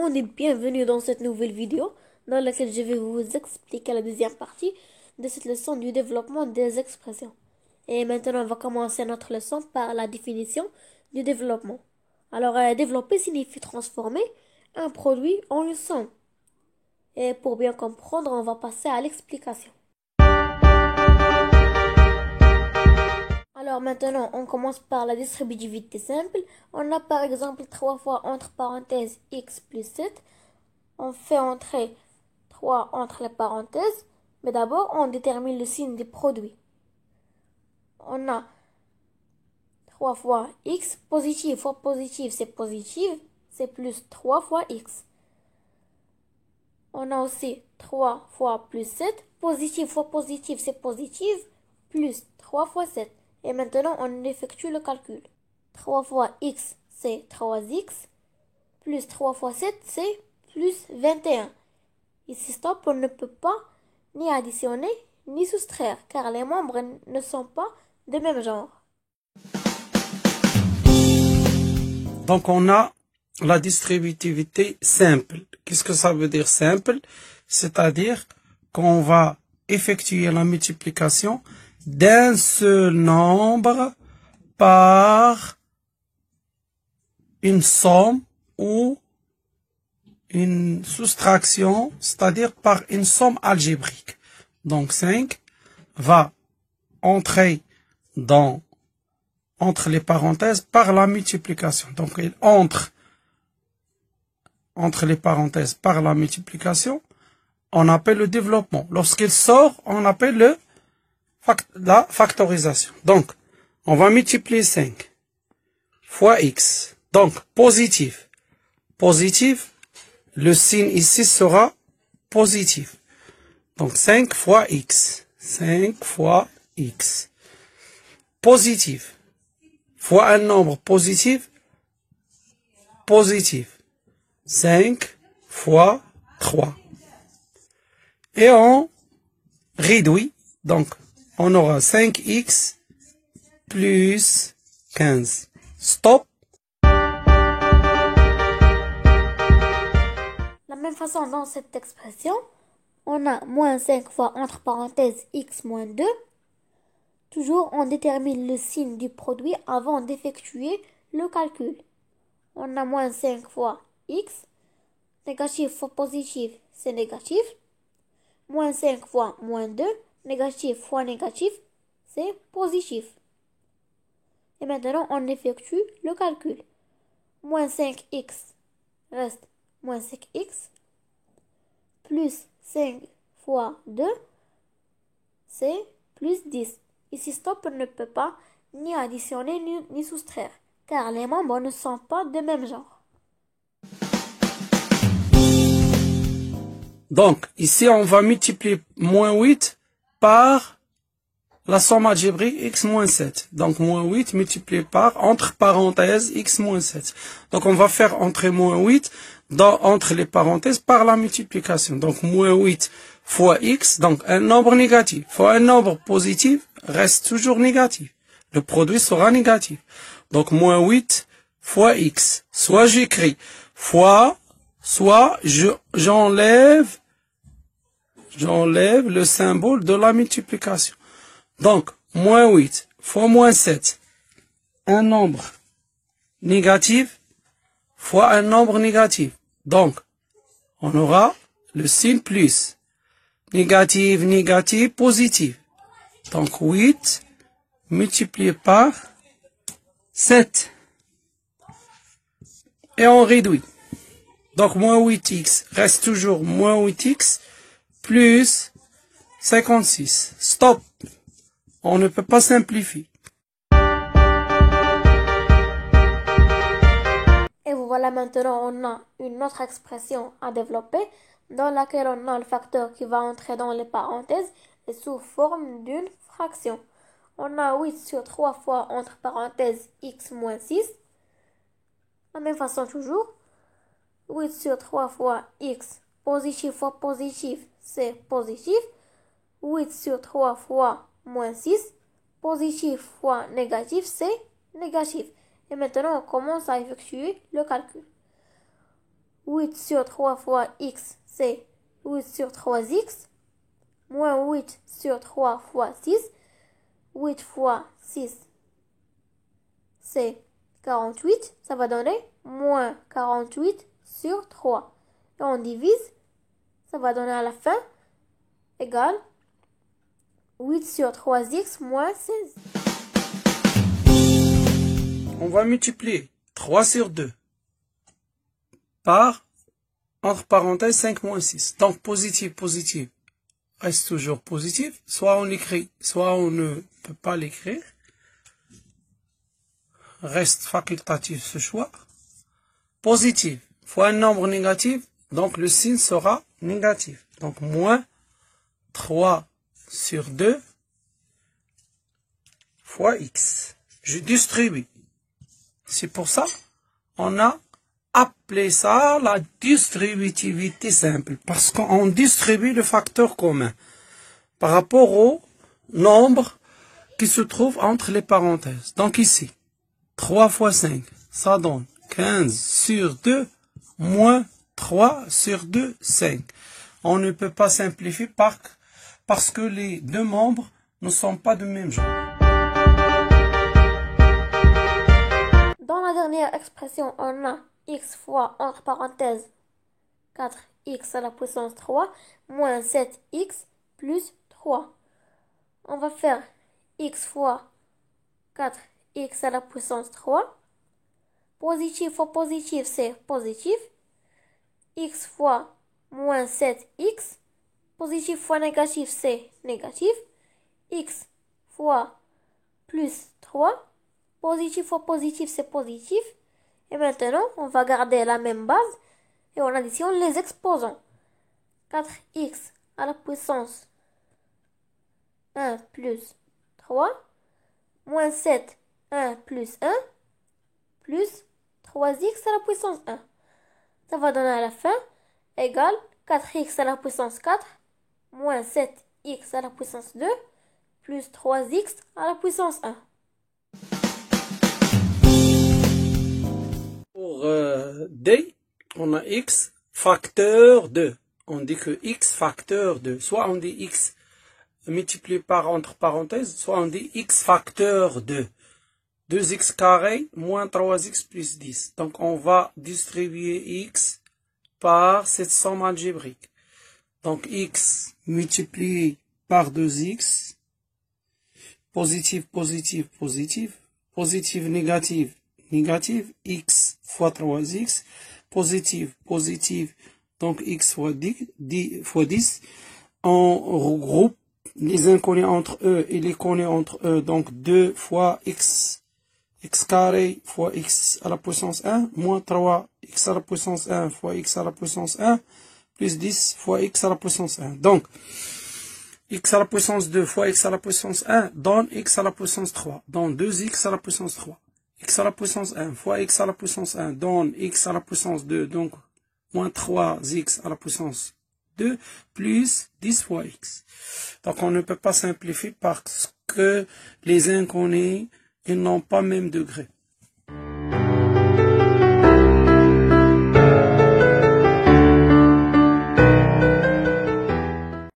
monde et bienvenue dans cette nouvelle vidéo dans laquelle je vais vous expliquer la deuxième partie de cette leçon du développement des expressions. Et maintenant, on va commencer notre leçon par la définition du développement. Alors, développer signifie transformer un produit en une somme. Et pour bien comprendre, on va passer à l'explication. Alors maintenant, on commence par la distributivité simple. On a par exemple 3 fois entre parenthèses x plus 7. On fait entrer 3 entre les parenthèses. Mais d'abord, on détermine le signe du produit. On a 3 fois x, positif fois positif, c'est positif. C'est plus 3 fois x. On a aussi 3 fois plus 7. Positif fois positif, c'est positif. Plus 3 fois 7. Et maintenant, on effectue le calcul. 3 fois x, c'est 3x. Plus 3 fois 7, c'est plus 21. Ici, stop, on ne peut pas ni additionner, ni soustraire, car les membres ne sont pas de même genre. Donc, on a la distributivité simple. Qu'est-ce que ça veut dire simple? C'est-à-dire qu'on va effectuer la multiplication d'un seul nombre par une somme ou une soustraction, c'est-à-dire par une somme algébrique. Donc 5 va entrer entre les parenthèses par la multiplication. Donc il entre les parenthèses par la multiplication, on appelle le développement. Lorsqu'il sort, on appelle la factorisation. Donc, on va multiplier 5 fois x. Donc, positif. Positif, le signe ici sera positif. Donc, 5 fois x. 5 fois x. Positif. Fois un nombre positif. Positif. 5 fois 3. Et on réduit. Donc, on aura 5x plus 15. Stop. La même façon, dans cette expression, on a moins 5 fois entre parenthèses x moins 2. Toujours, on détermine le signe du produit avant d'effectuer le calcul. On a moins 5 fois x. Négatif fois positif, c'est négatif. Moins 5 fois moins 2. Négatif fois négatif, c'est positif. Et maintenant, on effectue le calcul. Moins 5x reste moins 5x. Plus 5 fois 2, c'est plus 10. Ici, stop, on ne peut pas ni additionner ni soustraire, car les membres ne sont pas de même genre. Donc, ici, on va multiplier moins 8 par la somme algébrique x moins 7. Donc, moins 8 multiplié par, entre parenthèses, x moins 7. Donc, on va faire entrer moins 8 entre les parenthèses par la multiplication. Donc, moins 8 fois x, donc un nombre négatif, fois un nombre positif, reste toujours négatif. Le produit sera négatif. Donc, moins 8 fois x. Soit j'écris fois, soit j'enlève le symbole de la multiplication. Donc, moins 8 fois moins 7, un nombre négatif fois un nombre négatif. Donc, on aura le signe plus. Négatif, négatif, positif. Donc, 8 multiplié par 7. Et on réduit. Donc, moins 8x reste toujours moins 8x plus 56. Stop. On ne peut pas simplifier. Et voilà, maintenant on a une autre expression à développer dans laquelle on a le facteur qui va entrer dans les parenthèses et sous forme d'une fraction. On a 8 sur 3 fois entre parenthèses x moins 6. De la même façon toujours. 8 sur 3 fois x, positif fois positif, c'est positif. 8 sur 3 fois moins 6, positif fois négatif, c'est négatif. Et maintenant, on commence à effectuer le calcul. 8 sur 3 fois x, c'est 8 sur 3x. Moins 8 sur 3 fois 6. 8 fois 6, c'est 48. Ça va donner moins 48 sur 3. Et on divise. Ça va donner à la fin égal 8 sur 3x moins 16. On va multiplier 3 sur 2 par, entre parenthèses, 5 moins 6. Donc, positif, positif, reste toujours positif. Soit on l'écrit, soit on ne peut pas l'écrire. Reste facultatif ce choix. Positif fois un nombre négatif, donc le signe sera négatif. Donc, moins 3 sur 2 fois x. Je distribue. C'est pour ça on a appelé ça la distributivité simple. Parce qu'on distribue le facteur commun par rapport au nombre qui se trouve entre les parenthèses. Donc ici, 3 fois 5, ça donne 15 sur 2 moins 3 sur 2, 5. On ne peut pas simplifier parce que les deux membres ne sont pas de même genre. Dans la dernière expression, on a x fois, entre parenthèses, 4x à la puissance 3, moins 7x plus 3. On va faire x fois 4x à la puissance 3. Positif fois positif, c'est positif. X fois moins 7x. Positif fois négatif, c'est négatif. X fois plus 3. Positif fois positif, c'est positif. Et maintenant, on va garder la même base. Et on additionne les exposants. 4x à la puissance 1 plus 3. Moins 7, 1 plus 1. Plus 3x à la puissance 1. Ça va donner à la fin égal 4x à la puissance 4 moins 7x à la puissance 2 plus 3x à la puissance 1. Pour D, on a x facteur 2. On dit que x facteur 2. Soit on dit x multiplié par entre parenthèses, soit on dit x facteur 2. 2x carré moins 3x plus 10. Donc, on va distribuer x par cette somme algébrique. Donc, x multiplié par 2x, positif, positif, positif, positif, négatif, négatif, x fois 3x, positif, positif, donc x fois 10, on regroupe les inconnus entre eux et les connus entre eux, donc 2 fois x carré fois x à la puissance 1, moins 3x à la puissance 1 fois x à la puissance 1, plus 10 fois x à la puissance 1. Donc, x à la puissance 2 fois x à la puissance 1 donne x à la puissance 3, donne 2x à la puissance 3. X à la puissance 1 fois x à la puissance 1 donne x à la puissance 2, donc moins 3x à la puissance 2, plus 10 fois x. Donc, on ne peut pas simplifier parce que les inconnus, ils n'ont pas même degré.